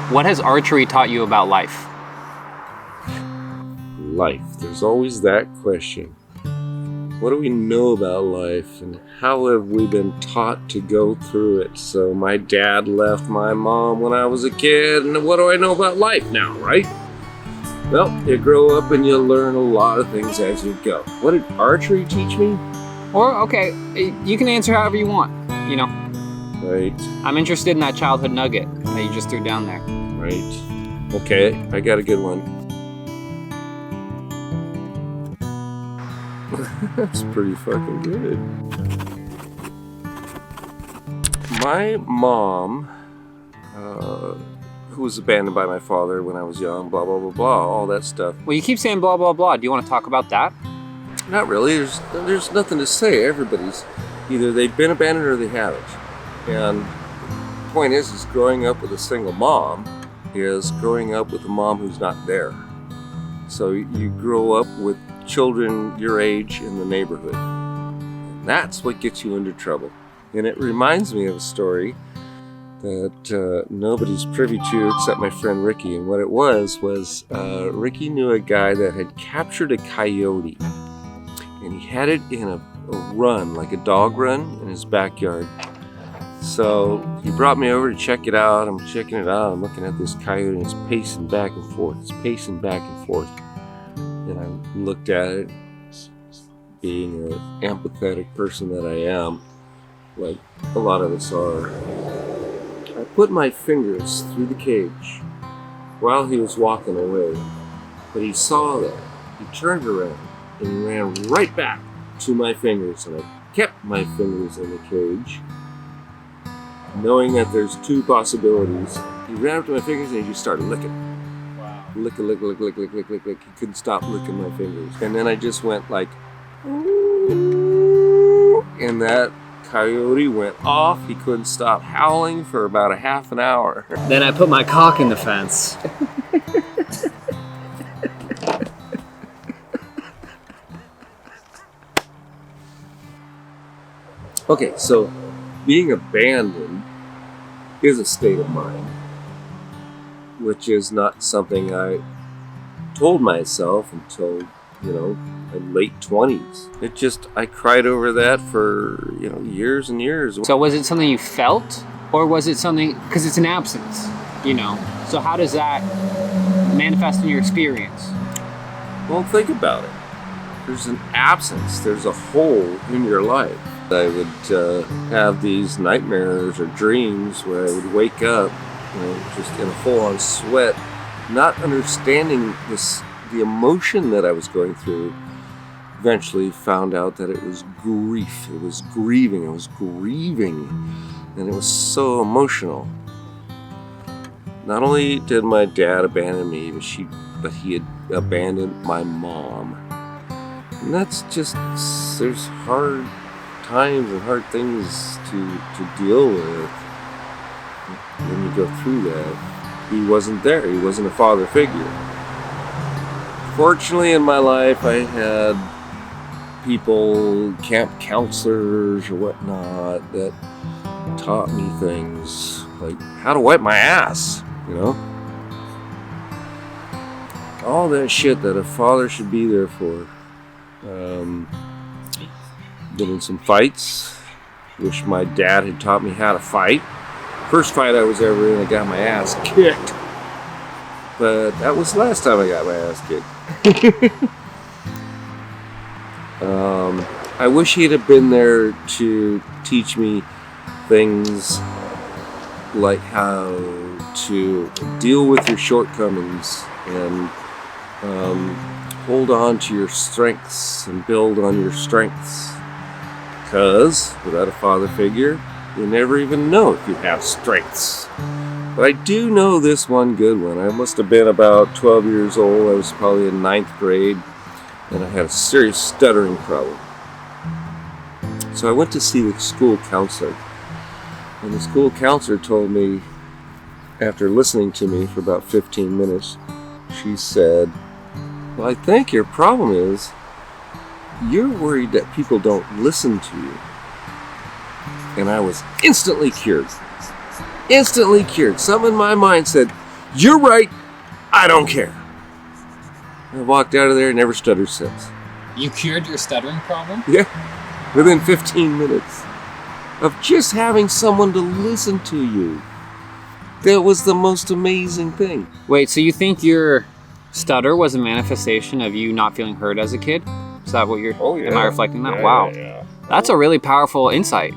What has archery taught you about life? Life. There's always that question. What do we know about life, and how have we been taught to go through it? So my dad left my mom when I was a kid, and what do I know about life now, right? Well, you grow up and you learn a lot of things as you go. What did archery teach me? Or, okay, you can answer however you want, you know. Right. I'm interested in that childhood nugget that you just threw down there. Right. Okay, I got a good one. That's pretty fucking good. My mom, who was abandoned by my father when I was young, blah, blah, blah, blah, all that stuff. Well, you keep saying blah, blah, blah. Do you want to talk about that? Not really. There's nothing to say. Everybody's either they've been abandoned or they haven't. And the point is growing up with a single mom is growing up with a mom who's not there. So you grow up with children your age in the neighborhood. And that's what gets you into trouble. And it reminds me of a story that nobody's privy to except my friend Ricky. And what it was Ricky knew a guy that had captured a coyote. And he had it in a run, like a dog run, in his backyard. So he brought me over to check it out. I'm checking it out. I'm looking at this coyote, and it's pacing back and forth. It's pacing back and forth. And I looked at it, being an empathetic person that I am, like a lot of us are. I put my fingers through the cage while he was walking away. But he saw that. He turned around and he ran right back to my fingers. And I kept my fingers in the cage, knowing that there's two possibilities. He ran up to my fingers and he just started licking. Wow. Lick. He couldn't stop licking my fingers. And then I just went like, and that coyote went off. He couldn't stop howling for about a half an hour. Then I put my cock in the fence. Okay, so being abandoned is a state of mind, which is not something I told myself until, my late 20s. I cried over that for, years and years. So was it something you felt, or was it something, because it's an absence, So how does that manifest in your experience? Well, think about it. There's an absence. There's a hole in your life. I would have these nightmares or dreams where I would wake up, just in a full-on sweat, not understanding the emotion that I was going through. Eventually found out that it was grief. It was grieving. I was grieving. And it was so emotional. Not only did my dad abandon me, but he had abandoned my mom. And that's just, there's hard times and hard things to deal with when you go through that. He wasn't there. He wasn't a father figure. Fortunately, in my life, I had people, camp counselors or whatnot, that taught me things like how to wipe my ass, all that shit that a father should be there for. Been in some fights. Wish my dad had taught me how to fight. First fight I was ever in, I got my ass kicked. But that was the last time I got my ass kicked. I wish he'd have been there to teach me things like how to deal with your shortcomings and hold on to your strengths and build on your strengths. Because without a father figure, you never even know if you have strengths. But I do know this one good one. I must have been about 12 years old. I was probably in 9th grade, and I had a serious stuttering problem. So I went to see the school counselor. And the school counselor told me, after listening to me for about 15 minutes, she said, "Well, I think your problem is you're worried that people don't listen to you." And I was instantly cured. Instantly cured. Something in my mind said, You're right. I don't care. I walked out of there and never stuttered since. You cured your stuttering problem? Yeah. Within 15 minutes of just having someone to listen to you. That was the most amazing thing. Wait, so you think your stutter was a manifestation of you not feeling heard as a kid? Is that what you're... Oh, yeah. Am I reflecting that? Yeah, Wow. yeah. That's a really powerful insight.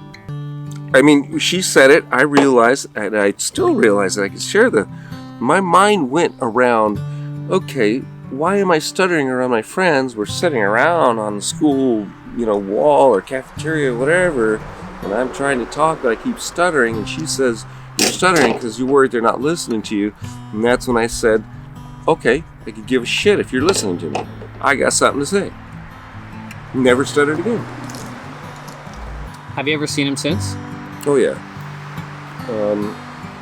I mean, she said it, I realized, and I still realize that I could share my mind went around, okay, why am I stuttering around my friends? We're sitting around on the school, wall or cafeteria, whatever, and I'm trying to talk, but I keep stuttering, and she says, you're stuttering because you're worried they're not listening to you. And that's when I said, okay, I could give a shit if you're listening to me. I got something to say. Never stuttered again. Have you ever seen him since? Oh yeah.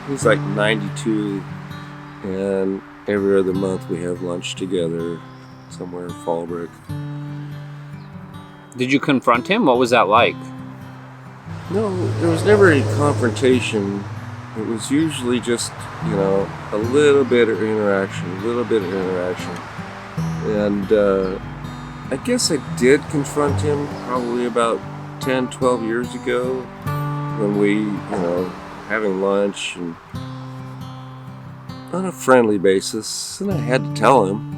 He's like 92, and every other month we have lunch together somewhere in Fallbrook. Did you confront him? What was that like? No, there was never any confrontation. It was usually just, a little bit of interaction. And I guess I did confront him probably about 10, 12 years ago when we, having lunch and on a friendly basis, and I had to tell him.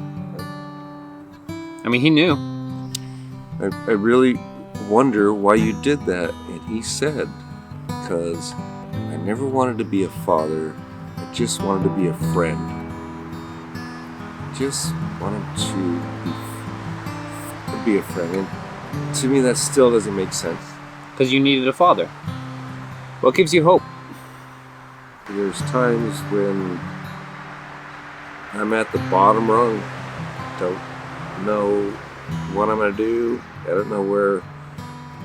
I mean, he knew. I really wonder why you did that. And he said, because I never wanted to be a father. I just wanted to be a friend. Just wanted to be a friend. And to me, that still doesn't make sense. Because you needed a father. What gives you hope? There's times when I'm at the bottom rung. Don't know what I'm going to do. I don't know where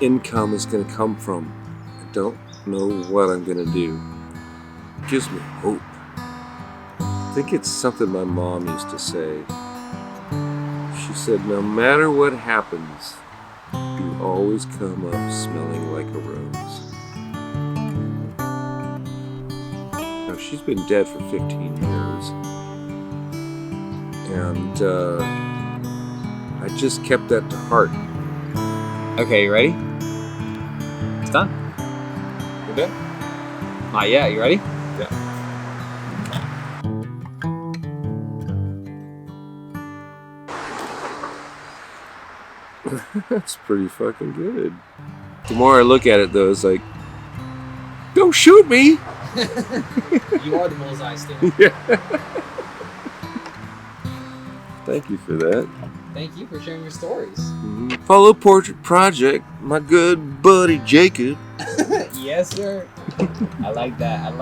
income is going to come from. I don't know what I'm going to do. It gives me hope. I think it's something my mom used to say. She said, no matter what happens, you always come up smelling like a rose. Now, she's been dead for 15 years. And I just kept that to heart. Okay, you ready? It's done. You're done? Not yet. You ready? Yeah. That's pretty fucking good. The more I look at it, though, it's like, don't shoot me! You are the bullseye, Steve. Yeah. Thank you for that. Thank you for sharing your stories. Mm-hmm. Follow Portrait Project, my good buddy Jacob. Yes, sir. I like that.